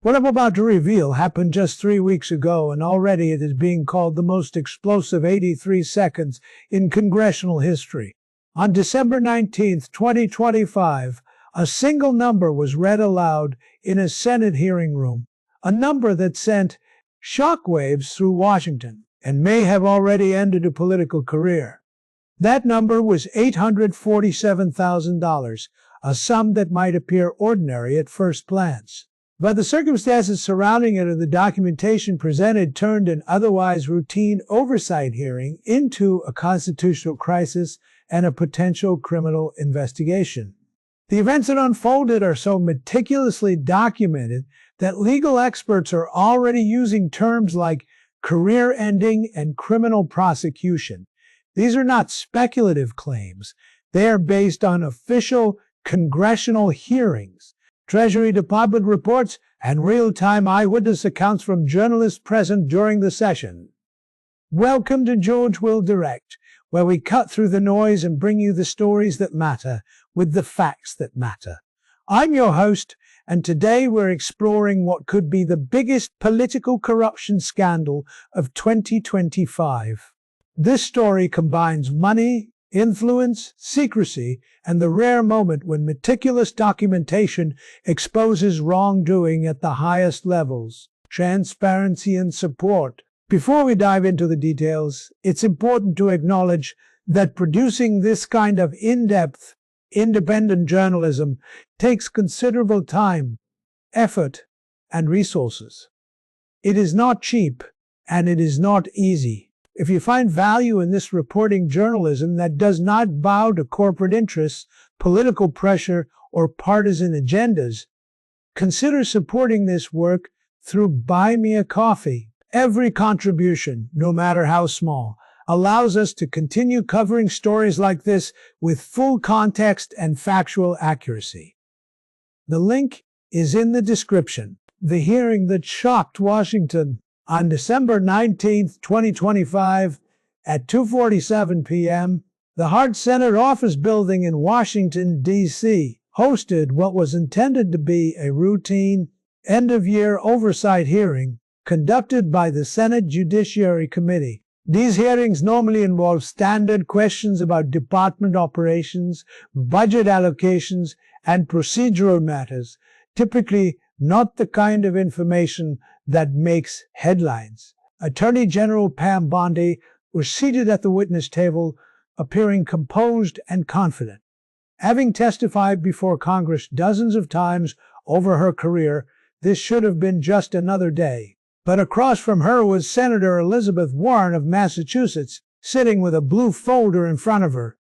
What I'm about to reveal happened just 3 weeks ago, and already it is being called the most explosive 83 seconds in congressional history. On December 19, 2025, a single number was read aloud in a Senate hearing room, a number that sent shockwaves through Washington and may have already ended a political career. That number was $847,000, a sum that might appear ordinary at first glance. But the circumstances surrounding it and the documentation presented turned an otherwise routine oversight hearing into a constitutional crisis and a potential criminal investigation. The events that unfolded are so meticulously documented that legal experts are already using terms like career ending and criminal prosecution. These are not speculative claims. They are based on official congressional hearings, Treasury Department reports, and real-time eyewitness accounts from journalists present during the session. Welcome to George Will Direct, where we cut through the noise and bring you the stories that matter with the facts that matter. I'm your host, and today we're exploring what could be the biggest political corruption scandal of 2025. This story combines money, influence, secrecy, and the rare moment when meticulous documentation exposes wrongdoing at the highest levels, transparency and support. Before we dive into the details, it's important to acknowledge that producing this kind of in-depth, independent journalism takes considerable time, effort, and resources. It is not cheap, and it is not easy. If you find value in this reporting journalism that does not bow to corporate interests, political pressure, or partisan agendas, consider supporting this work through Buy Me a Coffee. Every contribution, no matter how small, allows us to continue covering stories like this with full context and factual accuracy. The link is in the description. The hearing that shocked Washington. On December 19, 2025, at 2:47 p.m., the Hart Senate Office Building in Washington, D.C., hosted what was intended to be a routine, end-of-year oversight hearing conducted by the Senate Judiciary Committee. These hearings normally involve standard questions about department operations, budget allocations, and procedural matters, typically not the kind of information that makes headlines. Attorney General Pam Bondi was seated at the witness table, appearing composed and confident. Having testified before Congress dozens of times over her career, this should have been just another day. But across from her was Senator Elizabeth Warren of Massachusetts, sitting with a blue folder in front of her,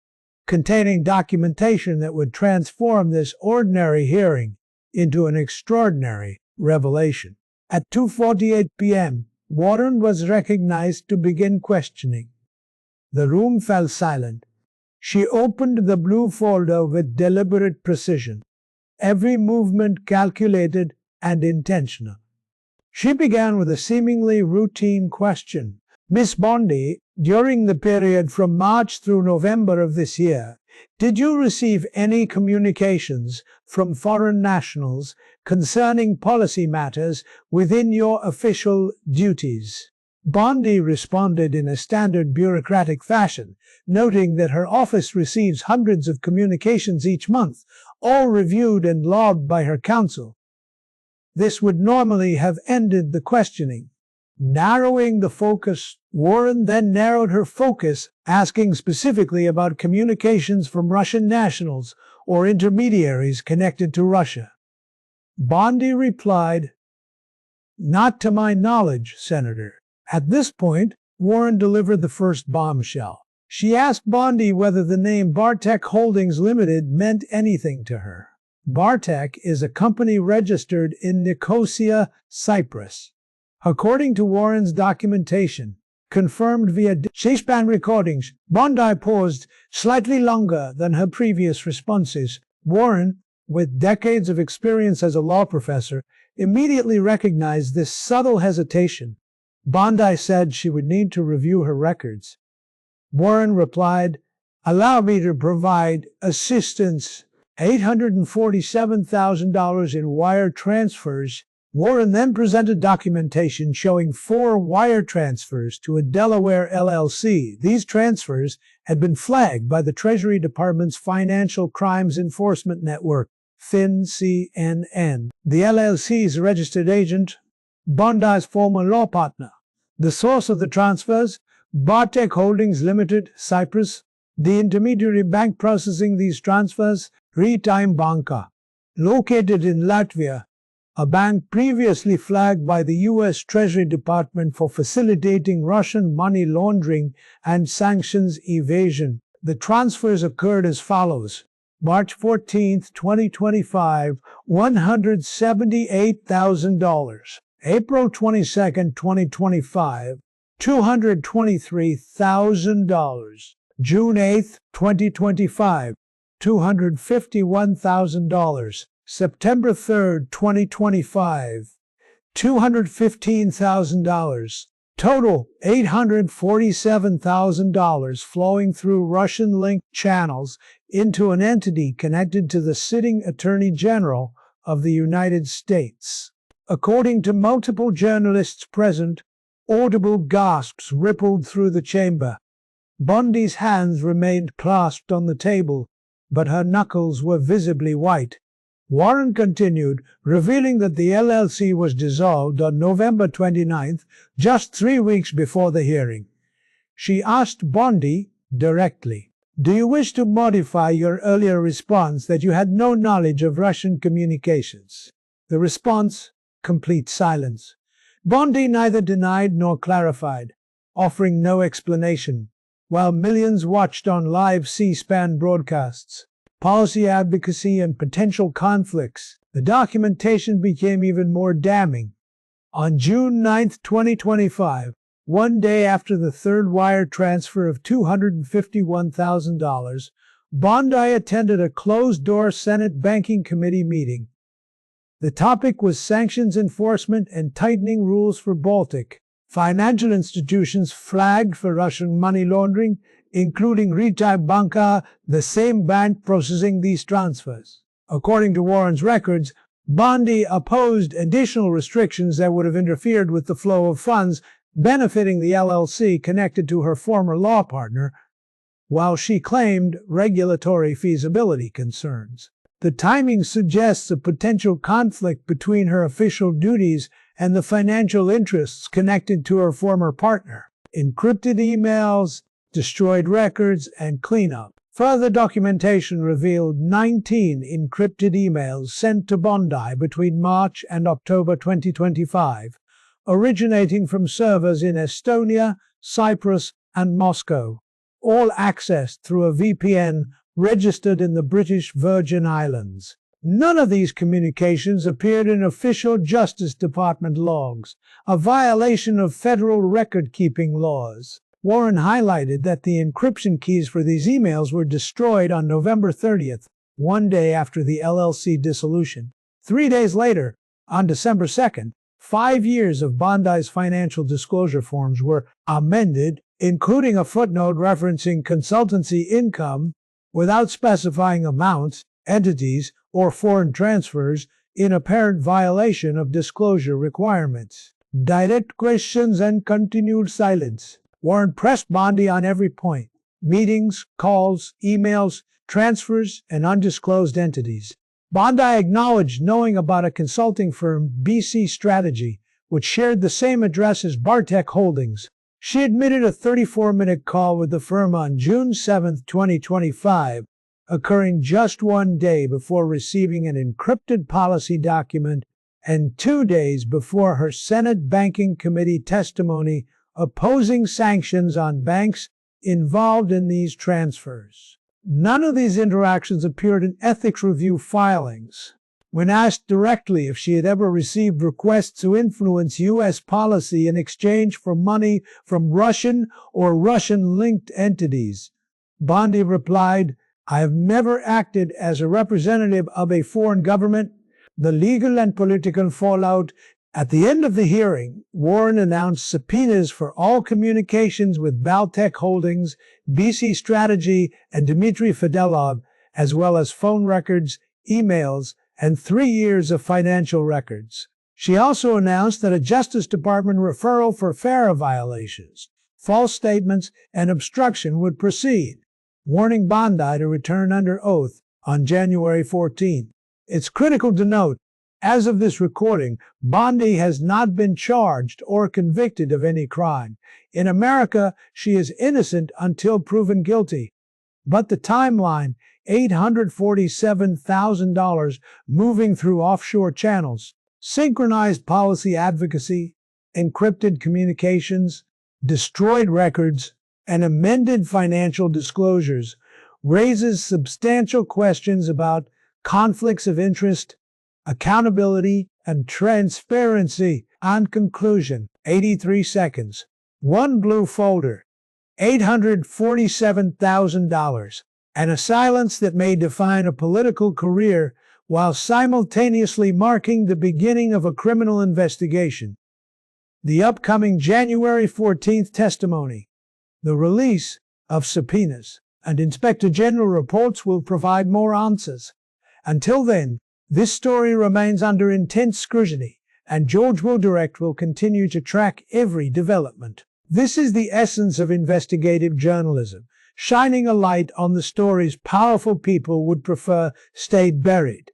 containing documentation that would transform this ordinary hearing into an extraordinary revelation. At 2:48 p.m., Warren was recognized to begin questioning. The room fell silent. She opened the blue folder with deliberate precision, every movement calculated and intentional. She began with a seemingly routine question. Miss Bondi, during the period from March through November of this year, did you receive any communications from foreign nationals concerning policy matters within your official duties? Bondi responded in a standard bureaucratic fashion, noting that her office receives hundreds of communications each month, all reviewed and logged by her counsel. This would normally have ended the questioning. Narrowing the focus, Warren then narrowed her focus, asking specifically about communications from Russian nationals or intermediaries connected to Russia. Bondi replied, "Not to my knowledge, Senator." At this point, Warren delivered the first bombshell. She asked Bondi whether the name Bartek Holdings Limited meant anything to her. Bartek is a company registered in Nicosia, Cyprus. According to Warren's documentation, confirmed via C-SPAN recordings, Bondi paused slightly longer than her previous responses. Warren, with decades of experience as a law professor, immediately recognized this subtle hesitation. Bondi said she would need to review her records. Warren replied, "Allow me to provide assistance. $847,000 in wire transfers Warren then presented documentation showing 4 wire transfers to a Delaware LLC. These transfers had been flagged by the Treasury Department's Financial Crimes Enforcement Network, FinCNN. The LLC's registered agent, Bondi's former law partner. The source of the transfers, Bartek Holdings Limited, Cyprus. The intermediary bank processing these transfers, Retime Banka, located in Latvia, a bank previously flagged by the U.S. Treasury Department for facilitating Russian money laundering and sanctions evasion. The transfers occurred as follows. March 14, 2025, $178,000. April 22, 2025, $223,000. June 8, 2025, $251,000. September 3, 2025, $215,000. Total $847,000 flowing through Russian-linked channels into an entity connected to the sitting Attorney General of the United States. According to multiple journalists present, audible gasps rippled through the chamber. Bondi's hands remained clasped on the table, but her knuckles were visibly white. Warren continued, revealing that the LLC was dissolved on November 29th, just 3 weeks before the hearing. She asked Bondi directly, "Do you wish to modify your earlier response that you had no knowledge of Russian communications?" The response, complete silence. Bondi neither denied nor clarified, offering no explanation, while millions watched on live C-SPAN broadcasts. Policy advocacy and potential conflicts. The documentation became even more damning. On June 9, 2025, one day after the third wire transfer of $251,000, Bondi attended a closed-door Senate Banking Committee meeting. The topic was sanctions enforcement and tightening rules for Baltic financial institutions flagged for Russian money laundering, including Retime Banka, the same bank processing these transfers. According to Warren's records, Bondi opposed additional restrictions that would have interfered with the flow of funds benefiting the LLC connected to her former law partner, while she claimed regulatory feasibility concerns. The timing suggests a potential conflict between her official duties and the financial interests connected to her former partner. Encrypted emails, destroyed records, and cleanup. Further documentation revealed 19 encrypted emails sent to Bondi between March and October 2025, originating from servers in Estonia, Cyprus, and Moscow, all accessed through a VPN registered in the British Virgin Islands. None of these communications appeared in official Justice Department logs, a violation of federal record-keeping laws. Warren highlighted that the encryption keys for these emails were destroyed on November 30th, one day after the LLC dissolution. 3 days later, on December 2nd, 5 years of Bondi's financial disclosure forms were amended, including a footnote referencing consultancy income, without specifying amounts, entities, or foreign transfers, in apparent violation of disclosure requirements. Direct questions and continued silence. Warren pressed Bondi on every point: meetings, calls, emails, transfers, and undisclosed entities. Bondi acknowledged knowing about a consulting firm, BC Strategy, which shared the same address as Bartek Holdings. She admitted a 34-minute call with the firm on June 7, 2025, occurring just 1 day before receiving an encrypted policy document and 2 days before her Senate Banking Committee testimony opposing sanctions on banks involved in these transfers. None of these interactions appeared in ethics review filings. When asked directly if she had ever received requests to influence U.S. policy in exchange for money from Russian or Russian-linked entities, Bondi replied, "I have never acted as a representative of a foreign government." The legal and political fallout. At the end of the hearing, Warren announced subpoenas for all communications with Bartek Holdings, BC Strategy, and Dmitry Fidelov, as well as phone records, emails, and 3 years of financial records. She also announced that a Justice Department referral for FARA violations, false statements, and obstruction would proceed, warning Bondi to return under oath on January 14. It's critical to note, as of this recording, Bondi has not been charged or convicted of any crime. In America, she is innocent until proven guilty. But the timeline, $847,000 moving through offshore channels, synchronized policy advocacy, encrypted communications, destroyed records, and amended financial disclosures, raises substantial questions about conflicts of interest, accountability, and transparency. On conclusion, 83 seconds. One blue folder, $847,000, and a silence that may define a political career while simultaneously marking the beginning of a criminal investigation. The upcoming January 14th testimony, the release of subpoenas, and Inspector General reports will provide more answers. Until then, this story remains under intense scrutiny, and George Wildirect will continue to track every development. This is the essence of investigative journalism, shining a light on the stories powerful people would prefer stayed buried.